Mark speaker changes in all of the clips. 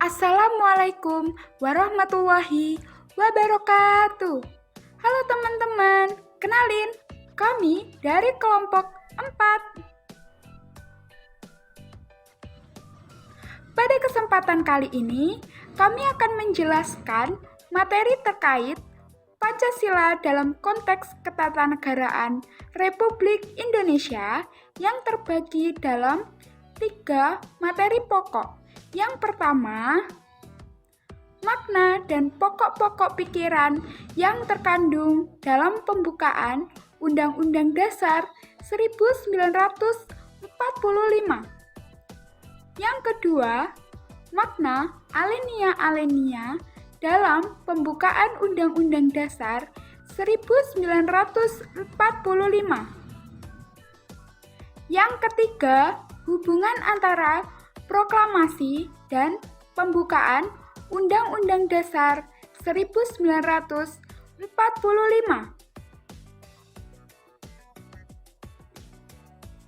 Speaker 1: Assalamualaikum warahmatullahi wabarakatuh. Halo teman-teman, kenalin, kami dari kelompok 4. Pada kesempatan kali ini, kami akan menjelaskan materi terkait Pancasila dalam konteks ketatanegaraan Republik Indonesia yang terbagi dalam 3 materi pokok. Yang pertama, makna dan pokok-pokok pikiran yang terkandung dalam pembukaan Undang-Undang Dasar 1945. Yang kedua, makna alinea-alinea dalam pembukaan Undang-Undang Dasar 1945. Yang ketiga, hubungan antara proklamasi dan pembukaan Undang-Undang Dasar 1945.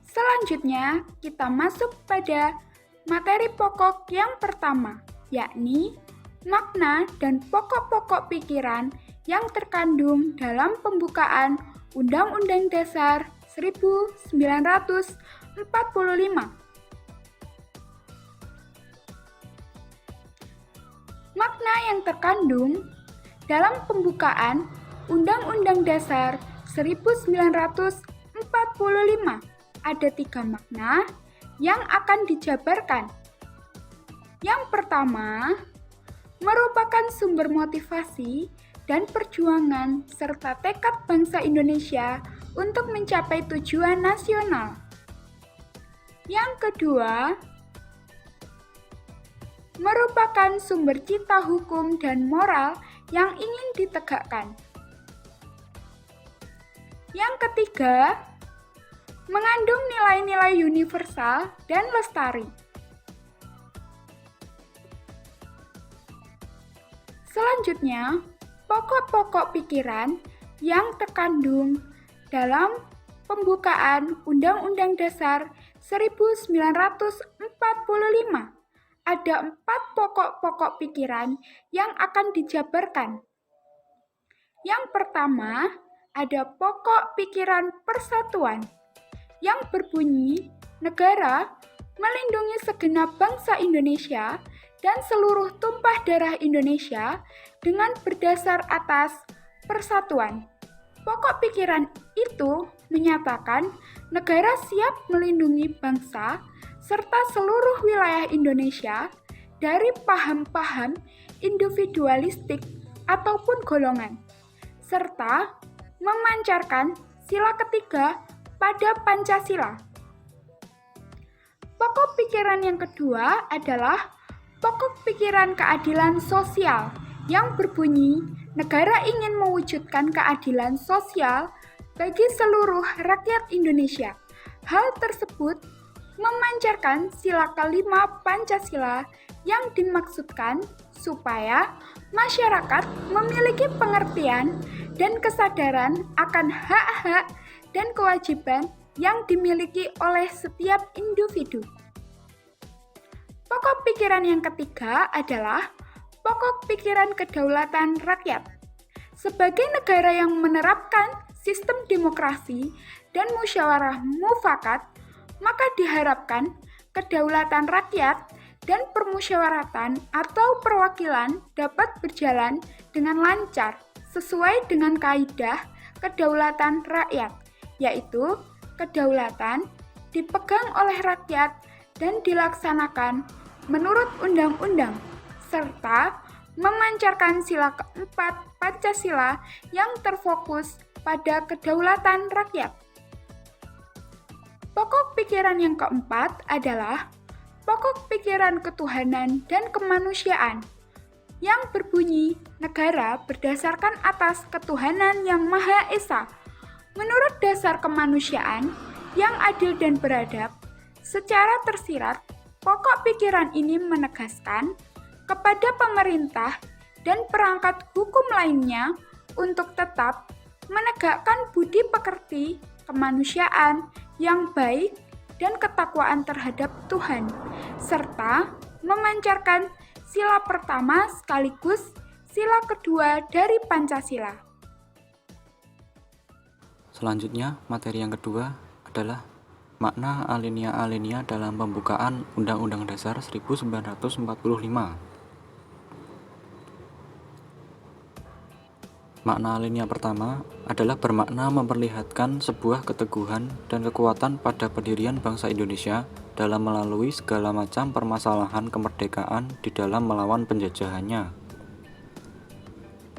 Speaker 1: Selanjutnya, kita masuk pada materi pokok yang pertama, yakni makna dan pokok-pokok pikiran yang terkandung dalam pembukaan Undang-Undang Dasar 1945. Makna yang terkandung dalam pembukaan Undang-Undang Dasar 1945 ada 3 makna yang akan dijabarkan. Yang pertama, merupakan sumber motivasi dan perjuangan serta tekad bangsa Indonesia untuk mencapai tujuan nasional. Yang kedua, merupakan sumber cita hukum dan moral yang ingin ditegakkan. Yang ketiga, mengandung nilai-nilai universal dan lestari. Selanjutnya, pokok-pokok pikiran yang terkandung dalam pembukaan Undang-Undang Dasar 1945. Ada 4 pokok-pokok pikiran yang akan dijabarkan. Yang pertama, ada pokok pikiran persatuan yang berbunyi negara melindungi segenap bangsa Indonesia dan seluruh tumpah darah Indonesia dengan berdasar atas persatuan. Pokok pikiran itu menyatakan negara siap melindungi bangsa serta seluruh wilayah Indonesia dari paham-paham individualistik ataupun golongan, serta memancarkan sila ketiga pada Pancasila. Pokok pikiran yang kedua adalah pokok pikiran keadilan sosial yang berbunyi negara ingin mewujudkan keadilan sosial bagi seluruh rakyat Indonesia. Hal tersebut memancarkan sila kelima Pancasila yang dimaksudkan supaya masyarakat memiliki pengertian dan kesadaran akan hak-hak dan kewajiban yang dimiliki oleh setiap individu. Pokok pikiran yang ketiga adalah pokok pikiran kedaulatan rakyat. Sebagai negara yang menerapkan sistem demokrasi dan musyawarah mufakat, maka diharapkan kedaulatan rakyat dan permusyawaratan atau perwakilan dapat berjalan dengan lancar sesuai dengan kaidah kedaulatan rakyat, yaitu kedaulatan dipegang oleh rakyat dan dilaksanakan menurut undang-undang, serta memancarkan sila keempat Pancasila yang terfokus pada kedaulatan rakyat. Pokok pikiran yang keempat adalah pokok pikiran ketuhanan dan kemanusiaan yang berbunyi negara berdasarkan atas ketuhanan yang Maha Esa. Menurut dasar kemanusiaan yang adil dan beradab, secara tersirat, pokok pikiran ini menegaskan kepada pemerintah dan perangkat hukum lainnya untuk tetap menegakkan budi pekerti, kemanusiaan yang baik dan ketakwaan terhadap Tuhan, serta memancarkan sila pertama sekaligus sila kedua dari Pancasila.
Speaker 2: Selanjutnya, materi yang kedua adalah makna alinea-alinea dalam pembukaan Undang-Undang Dasar 1945. Makna alinea pertama adalah bermakna memperlihatkan sebuah keteguhan dan kekuatan pada pendirian bangsa Indonesia dalam melalui segala macam permasalahan kemerdekaan di dalam melawan penjajahannya.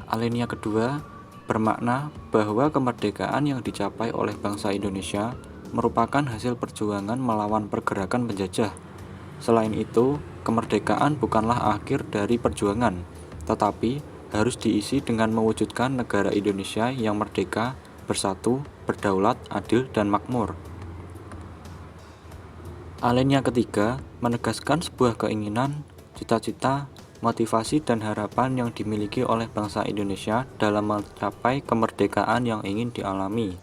Speaker 2: Alinea kedua bermakna bahwa kemerdekaan yang dicapai oleh bangsa Indonesia merupakan hasil perjuangan melawan pergerakan penjajah. Selain itu, kemerdekaan bukanlah akhir dari perjuangan, tetapi harus diisi dengan mewujudkan negara Indonesia yang merdeka, bersatu, berdaulat, adil, dan makmur. Alinea ketiga menegaskan sebuah keinginan, cita-cita, motivasi, dan harapan yang dimiliki oleh bangsa Indonesia dalam mencapai kemerdekaan yang ingin dialami.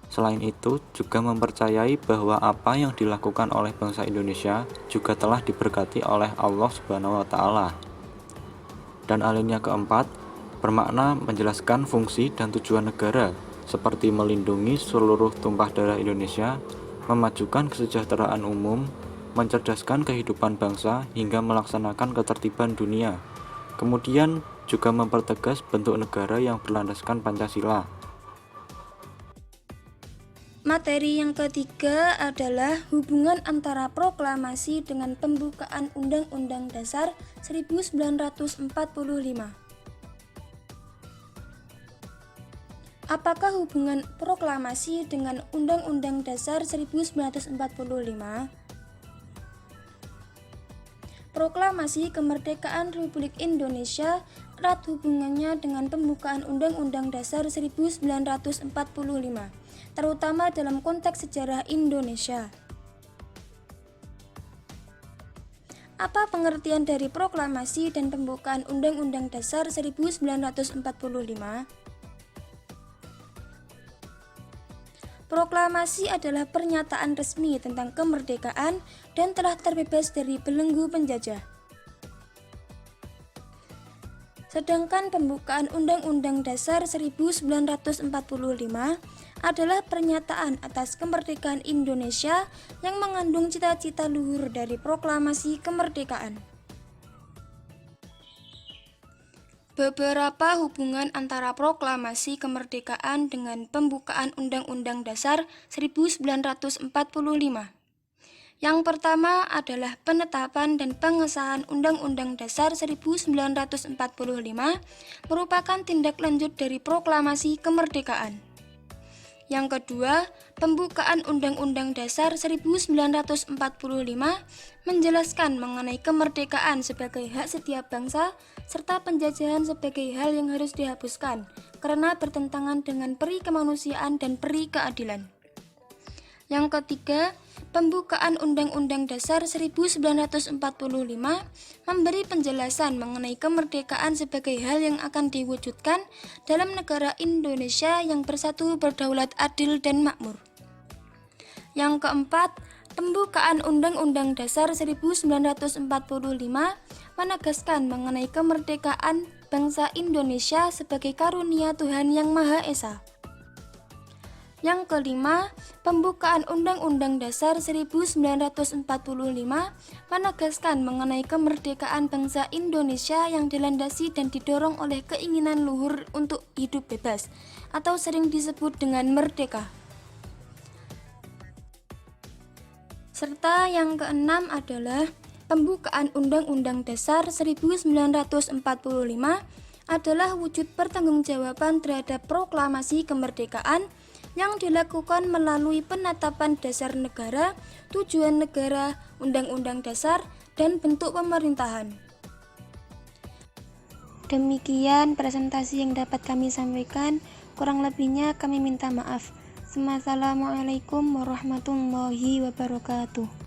Speaker 2: Selain itu, juga mempercayai bahwa apa yang dilakukan oleh bangsa Indonesia juga telah diberkati oleh Allah Subhanahu wa Ta'ala. Dan alinea keempat bermakna menjelaskan fungsi dan tujuan negara, seperti melindungi seluruh tumpah darah Indonesia, memajukan kesejahteraan umum, mencerdaskan kehidupan bangsa, hingga melaksanakan ketertiban dunia. Kemudian juga mempertegas bentuk negara yang berlandaskan Pancasila.
Speaker 3: Materi yang ketiga adalah hubungan antara proklamasi dengan pembukaan Undang-Undang Dasar 1945. Apakah hubungan proklamasi dengan Undang-Undang Dasar 1945? Proklamasi Kemerdekaan Republik Indonesia erat hubungannya dengan pembukaan Undang-Undang Dasar 1945, terutama dalam konteks sejarah Indonesia. Apa pengertian dari proklamasi dan pembukaan Undang-Undang Dasar 1945? Proklamasi adalah pernyataan resmi tentang kemerdekaan dan telah terbebas dari belenggu penjajah. Sedangkan pembukaan Undang-Undang Dasar 1945 adalah pernyataan atas kemerdekaan Indonesia yang mengandung cita-cita luhur dari proklamasi kemerdekaan. Beberapa hubungan antara proklamasi kemerdekaan dengan pembukaan Undang-Undang Dasar 1945. Yang pertama adalah penetapan dan pengesahan Undang-Undang Dasar 1945 merupakan tindak lanjut dari proklamasi kemerdekaan. Yang kedua, pembukaan Undang-Undang Dasar 1945 menjelaskan mengenai kemerdekaan sebagai hak setiap bangsa serta penjajahan sebagai hal yang harus dihapuskan karena bertentangan dengan peri kemanusiaan dan peri keadilan. Yang ketiga, pembukaan Undang-Undang Dasar 1945 memberi penjelasan mengenai kemerdekaan sebagai hal yang akan diwujudkan dalam negara Indonesia yang bersatu, berdaulat, adil, dan makmur. Yang keempat, pembukaan Undang-Undang Dasar 1945 menegaskan mengenai kemerdekaan bangsa Indonesia sebagai karunia Tuhan Yang Maha Esa. Yang kelima, pembukaan Undang-Undang Dasar 1945 menegaskan mengenai kemerdekaan bangsa Indonesia yang dilandasi dan didorong oleh keinginan luhur untuk hidup bebas, atau sering disebut dengan merdeka. Serta yang keenam adalah pembukaan Undang-Undang Dasar 1945 adalah wujud pertanggungjawaban terhadap proklamasi kemerdekaan yang dilakukan melalui penetapan dasar negara, tujuan negara, undang-undang dasar, dan bentuk pemerintahan. Demikian presentasi yang dapat kami sampaikan, kurang lebihnya kami minta maaf. Assalamualaikum warahmatullahi wabarakatuh.